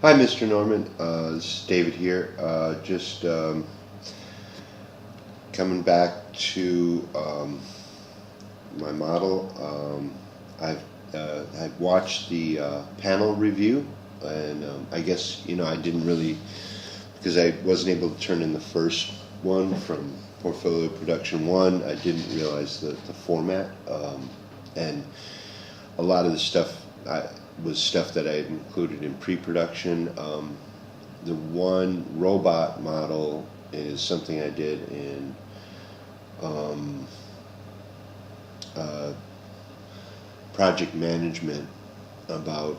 Hi, Mr. Norman. This is David here. Just coming back to my model. I've watched the panel review, and I guess I didn't really, because I wasn't able to turn in the first one from Portfolio Production 1. I didn't realize the format, and a lot of the stuff was stuff that I had included in pre-production. The one robot model is something I did in project management about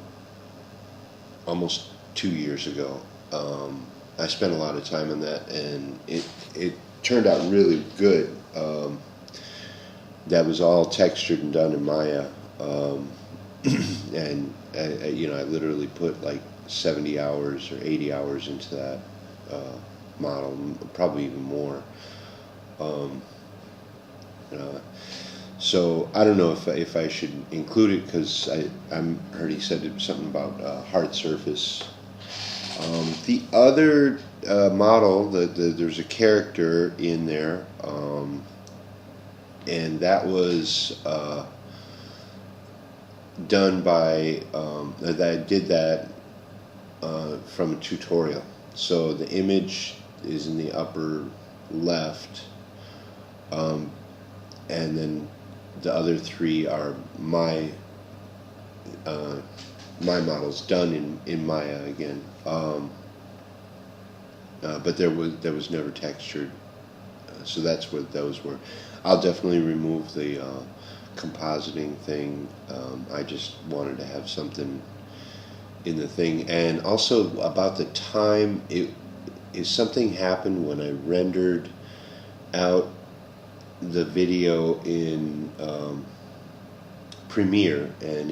almost 2 years ago. I spent a lot of time on that, and it turned out really good. That was all textured and done in Maya. And I literally put like 70 hours or 80 hours into that model, probably even more. So I don't know if I should include it, because I heard he said something about hard surface. The other model, there's a character in there, and that was done by that I did that from a tutorial. So the image is in the upper left, and then the other three are my models done in Maya again. But there was never textured, so that's what those were. I'll definitely remove the compositing thing. I just wanted to have something in the thing. And also about the time, something happened when I rendered out the video in Premiere, and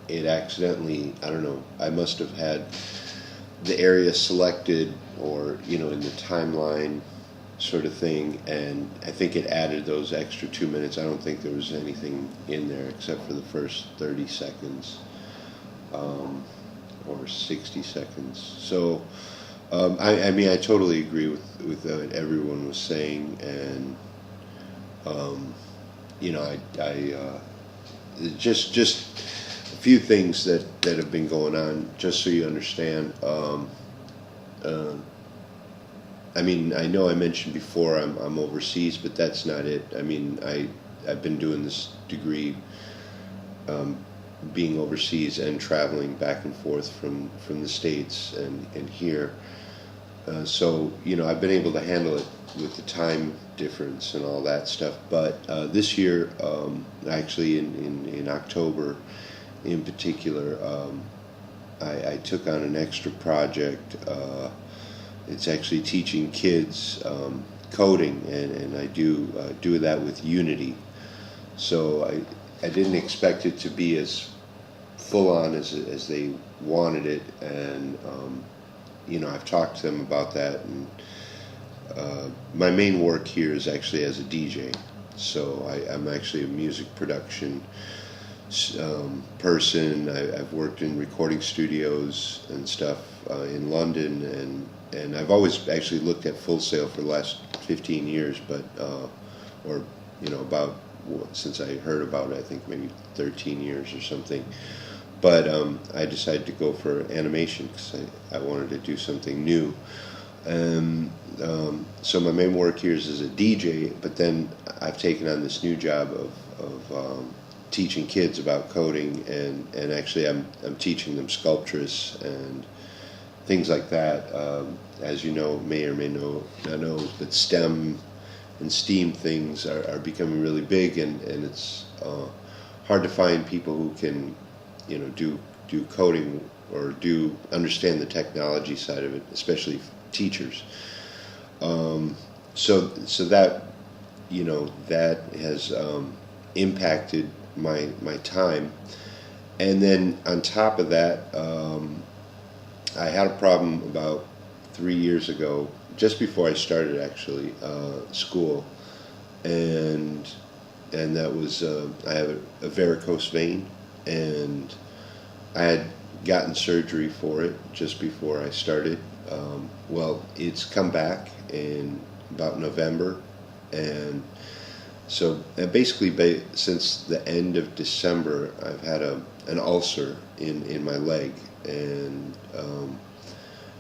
it accidentally, I don't know, I must have had the area selected, or in the timeline sort of thing, and I think it added those extra 2 minutes. I don't think there was anything in there except for the first 30 seconds or 60 seconds. So I mean, I totally agree with what everyone was saying, and I just a few things that have been going on, just so you understand. I mean, I know I mentioned before I'm overseas, but that's not it. I mean, I've been doing this degree being overseas and traveling back and forth from the States and here. So I've been able to handle it with the time difference and all that stuff. But this year, actually in October in particular, I took on an extra project. It's actually teaching kids coding, and I do that with Unity. So I didn't expect it to be as full on as they wanted it, and I've talked to them about that. And my main work here is actually as a DJ. So I'm actually a music production person. I've worked in recording studios and stuff in London, and I've always actually looked at Full Sail for the last 15 years, but or about since I heard about it, I think maybe 13 years or something. But I decided to go for animation because I wanted to do something new. So my main work here is as a DJ, but then I've taken on this new job of teaching kids about coding, and actually I'm teaching them Sculptress and things like that. As you know, may or may not know, but STEM and STEAM things are becoming really big, and it's hard to find people who can do coding or understand the technology side of it, especially teachers. So that that has impacted my time. And then on top of that, I had a problem about 3 years ago, just before I started actually school, and that was I have a varicose vein, and I had gotten surgery for it just before I started. Well, it's come back in about November, and so basically since the end of December, I've had an ulcer in my leg, and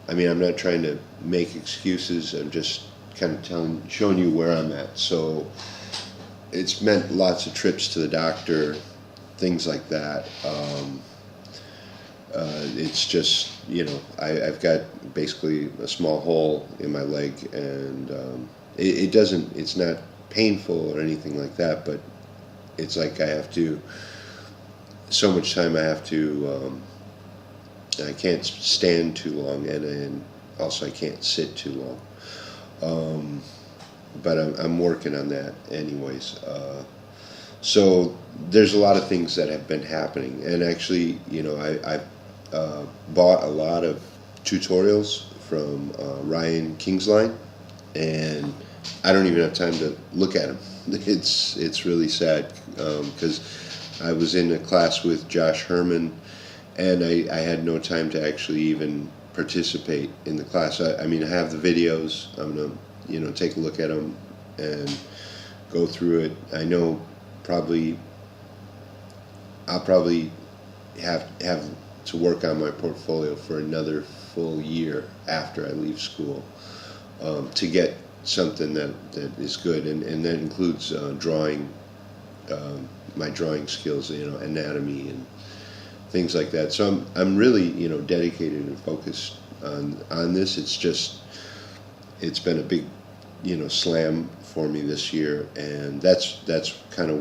I mean, I'm not trying to make excuses. I'm just kind of showing you where I'm at. So it's meant lots of trips to the doctor, things like that. It's just, I've got basically a small hole in my leg, and it's not painful or anything like that, but it's like so much time I have to, I can't stand too long, and also I can't sit too long. But I'm working on that anyways. So there's a lot of things that have been happening, and actually, I've bought a lot of tutorials from Ryan Kingsline, and I don't even have time to look at them. It's really sad, because I was in a class with Josh Herman, and I had no time to actually even participate in the class. I mean, I have the videos. I'm gonna take a look at them and go through it. I know I'll probably have to work on my portfolio for another full year after I leave school, to get something that is good, and that includes drawing, my drawing skills, anatomy and things like that. So I'm really dedicated and focused on this. It's been a big slam for me this year, and that's kind of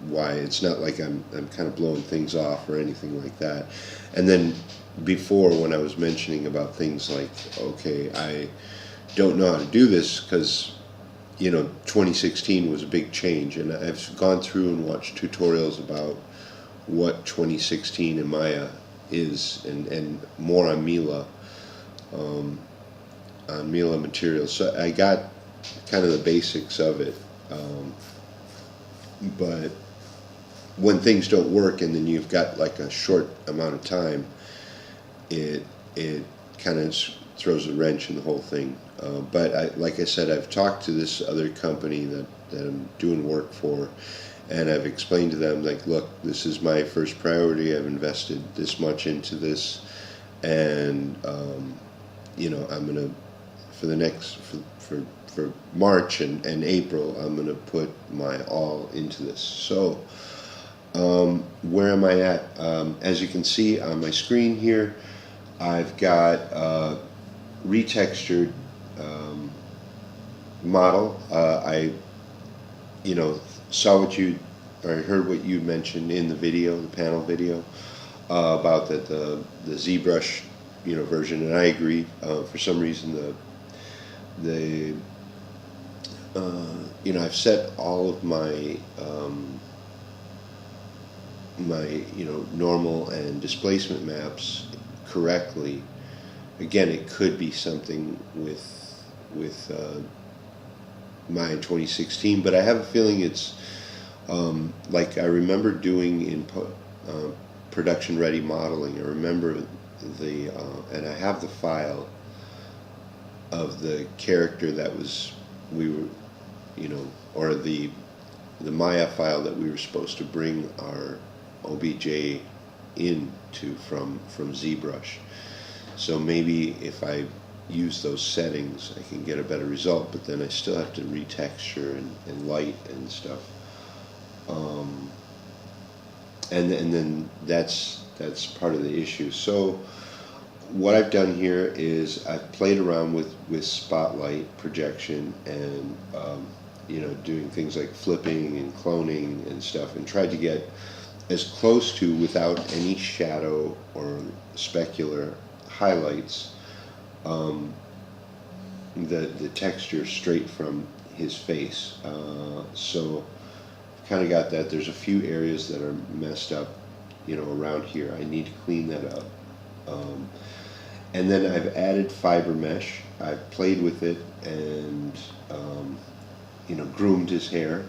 why it's not like I'm kind of blowing things off or anything like that. And then before, when I was mentioning about things like, okay, I don't know how to do this because 2016 was a big change, and I've gone through and watched tutorials about what 2016 in Maya is, and more on Mila materials. So I got kind of the basics of it, but when things don't work and then you've got like a short amount of time, it kind of throws a wrench in the whole thing. But like I said, I've talked to this other company that I'm doing work for, and I've explained to them, like, look, this is my first priority. I've invested this much into this, and I'm gonna, for March and April, I'm gonna put my all into this. So where am I at? As you can see on my screen here, I've got retextured model. I saw heard what you mentioned in the video, the panel video, about the ZBrush version, and I agree. For some reason, I've set all of my normal and displacement maps correctly. Again, it could be something with Maya 2016, but I have a feeling it's like I remember doing in production ready modeling. I remember and I have the file of the character that or the Maya file that we were supposed to bring our OBJ into from ZBrush. So maybe if I use those settings, I can get a better result, but then I still have to retexture and light and stuff. And then that's part of the issue. So what I've done here is I've played around with spotlight projection and doing things like flipping and cloning and stuff, and tried to get as close to, without any shadow or specular highlights, the texture straight from his face. So kind of got that. There's a few areas that are messed up, around here. I need to clean that up. And then I've added fiber mesh. I've played with it and groomed his hair.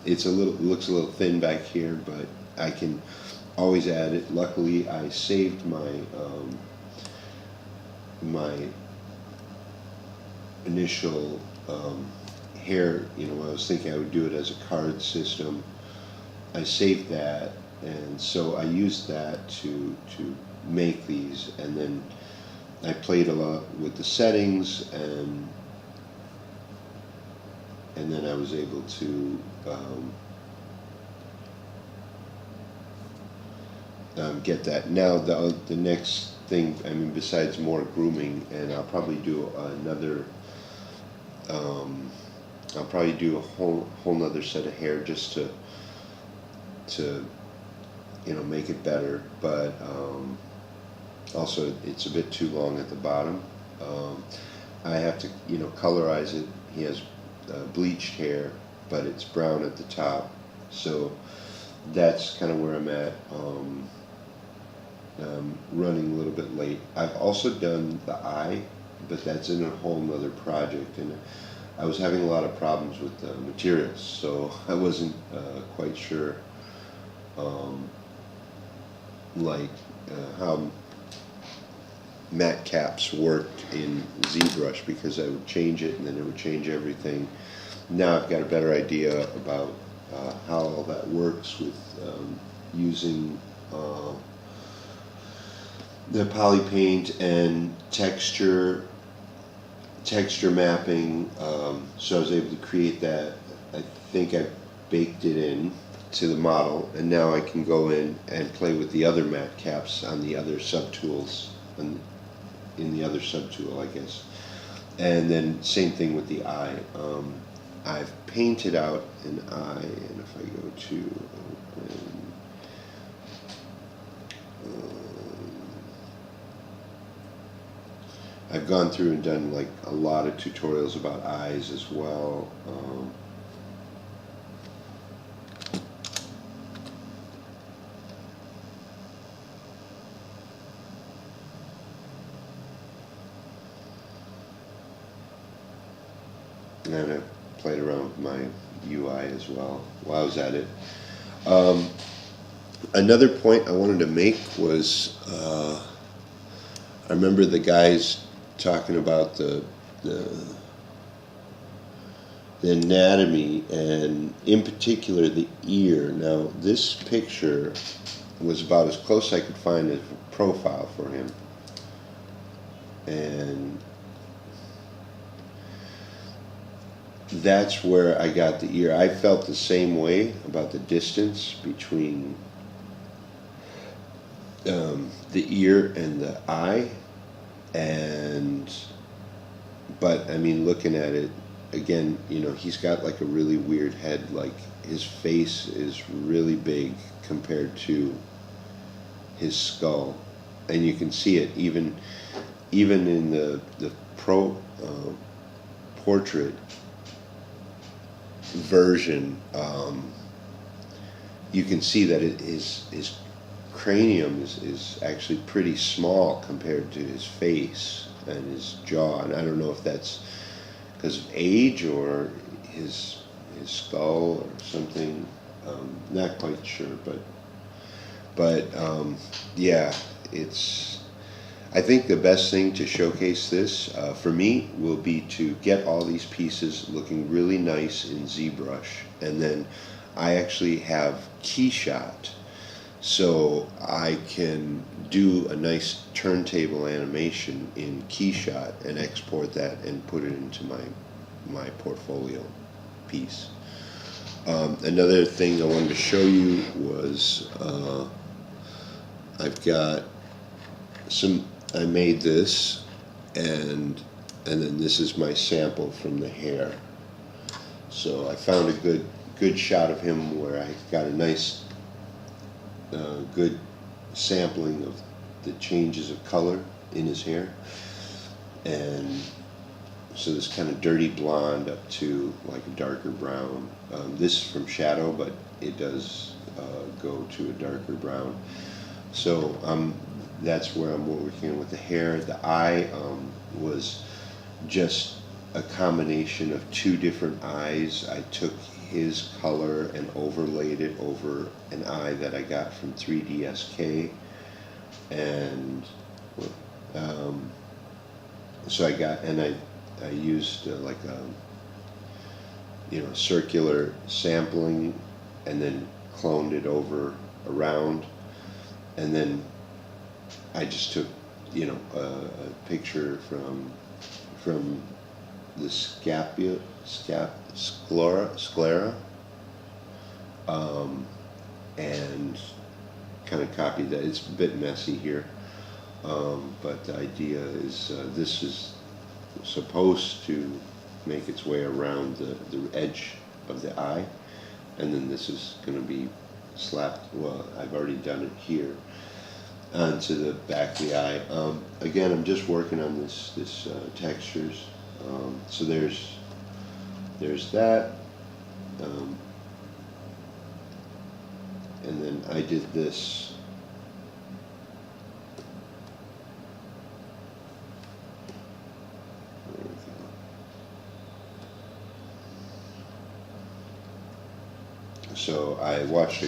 It looks a little thin back here, but I can always add it. Luckily, I saved my initial hair. You know, I was thinking I would do it as a card system. I saved that, and so I used that to make these, and then I played a lot with the settings, and then I was able to get that. Now the next thing, I mean, besides more grooming, and I'll probably do another. I'll probably do a whole nother set of hair just to you know, make it better, but also it's a bit too long at the bottom. I have to, you know, colorize it. He has bleached hair, but it's brown at the top, so that's kind of where I'm at. Running a little bit late. I've also done the eye, but that's in a whole nother project, and I was having a lot of problems with the materials, so I wasn't quite sure how matte caps worked in ZBrush, because I would change it and then it would change everything. Now I've got a better idea about how all that works with using the poly paint and texture mapping. So I was able to create that. I think I baked it in to the model, and now I can go in and play with the other matte caps on the other subtools, and in the other subtool, I guess. And then same thing with the eye. I've painted out an eye, and if I go to open, I've gone through and done like a lot of tutorials about eyes as well. And I played around with my UI as well while I was at it. Another point I wanted to make was I remember the guys talking about the anatomy, and in particular the ear. Now this picture was about as close I could find as a profile for him, and that's where I got the ear. I felt the same way about the distance between the ear and the eye, but I mean, looking at it again, you know, he's got like a really weird head. Like his face is really big compared to his skull, and you can see it even in the portrait version. You can see that his cranium is actually pretty small compared to his face and his jaw, and I don't know if that's because of age or his skull or something. Not quite sure, but yeah, I think the best thing to showcase this for me will be to get all these pieces looking really nice in ZBrush, and then I actually have keyshot, so I can do a nice turntable animation in keyshot and export that and put it into my portfolio piece. Another thing I wanted to show you was I've got I made this, and then this is my sample from the hair. So I found a good shot of him where I got a nice good sampling of the changes of color in his hair, and so this kind of dirty blonde up to like a darker brown. This is from shadow, but it does go to a darker brown. So that's where I'm working with the hair. The eye was just a combination of two different eyes. I took his color and overlaid it over an eye that I got from 3DSK. And so I used like a circular sampling, and then cloned it over around, and then I just took a picture from the sclera, and kind of copied that. It's a bit messy here, but the idea is this is supposed to make its way around the edge of the eye, and then this is going to be slapped, well, I've already done it here, onto the back of the eye. Again, I'm just working on this textures. So there's that, and then I did this. So I watched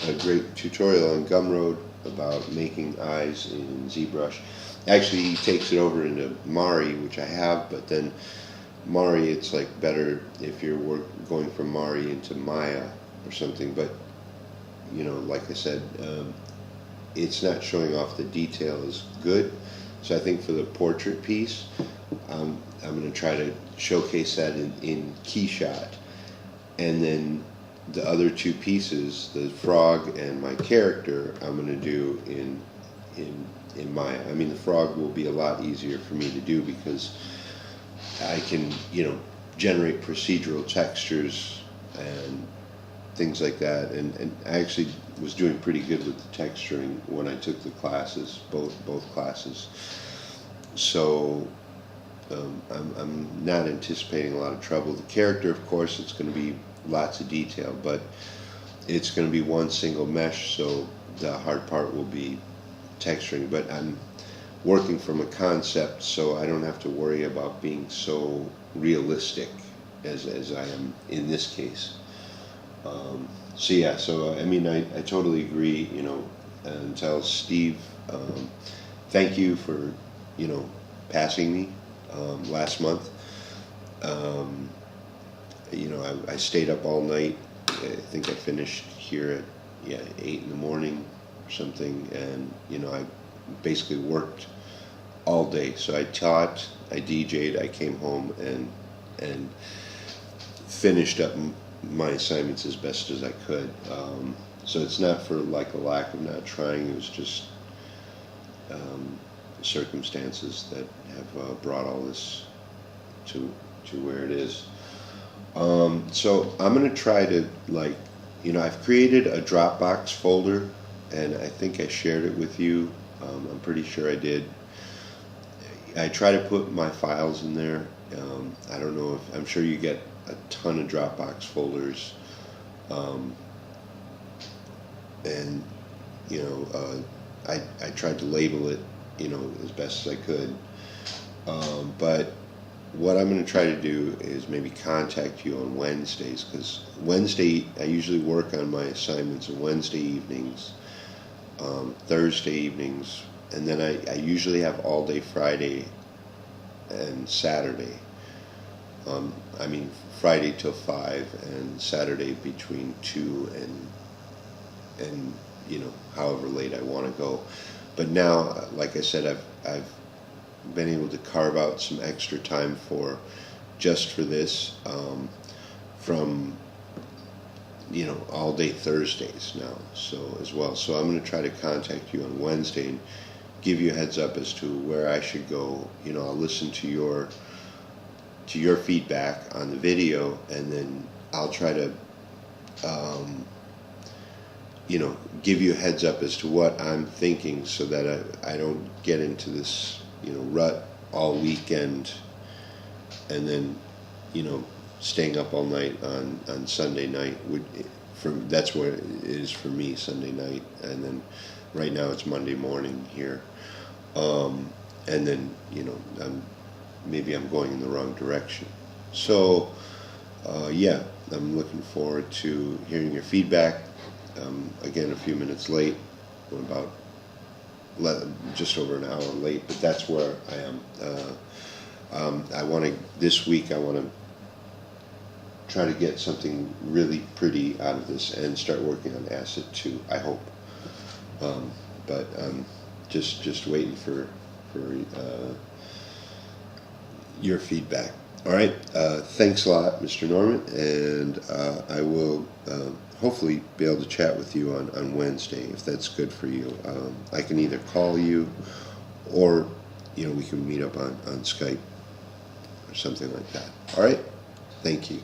a great tutorial on Gumroad about making eyes in ZBrush. Actually, he takes it over into Mari, which I have, but then Mari, it's like better if you're going from Mari into Maya or something. But like I said, it's not showing off the detail as good. So I think for the portrait piece, I'm going to try to showcase that in Keyshot, and then the other two pieces, the frog and my character, I'm going to do in Maya. I mean, the frog will be a lot easier for me to do because I can, generate procedural textures and things like that. And I actually was doing pretty good with the texturing when I took the classes, both classes. So I'm not anticipating a lot of trouble. The character, of course, it's going to be lots of detail, but it's going to be one single mesh, so the hard part will be texturing. But I'm working from a concept, so I don't have to worry about being so realistic as I am in this case. So yeah, so I mean, I totally agree, and tell Steve, thank you for, passing me last month. I stayed up all night. I think I finished here at 8 in the morning or something, and I basically worked all day. So I taught, I DJ'd, I came home and finished up my assignments as best as I could. So it's not for like a lack of not trying. It was just circumstances that have brought all this to where it is. So I'm going to try to, I've created a Dropbox folder, and I think I shared it with you. I'm pretty sure I did. I try to put my files in there. I don't know I'm sure you get a ton of Dropbox folders. And, I tried to label it, as best as I could. But what I'm going to try to do is maybe contact you on Wednesdays, because Wednesday, I usually work on my assignments on Wednesday evenings, Thursday evenings, and then I usually have all day Friday and Saturday. I mean, Friday till 5 and Saturday between 2 and however late I want to go. But now, like I said, I've been able to carve out some extra time just for this, from all day Thursdays now, so as well. So I'm going to try to contact you on Wednesday and give you a heads up as to where I should go. I'll listen to your feedback on the video, and then I'll try to give you a heads up as to what I'm thinking, so that I don't get into this rut all weekend, and then staying up all night on Sunday night. That's what it is for me, Sunday night, and then right now it's Monday morning here, and then maybe I'm going in the wrong direction. So yeah, I'm looking forward to hearing your feedback. Again, a few minutes late. I'm about just over an hour late, but that's where I am. I want to, this week, I want to try to get something really pretty out of this and start working on Asset 2, I hope. But just waiting for your feedback. All right, thanks a lot, Mr. Norman, and I will hopefully be able to chat with you on Wednesday, if that's good for you. I can either call you, or we can meet up on Skype or something like that. All right, thank you.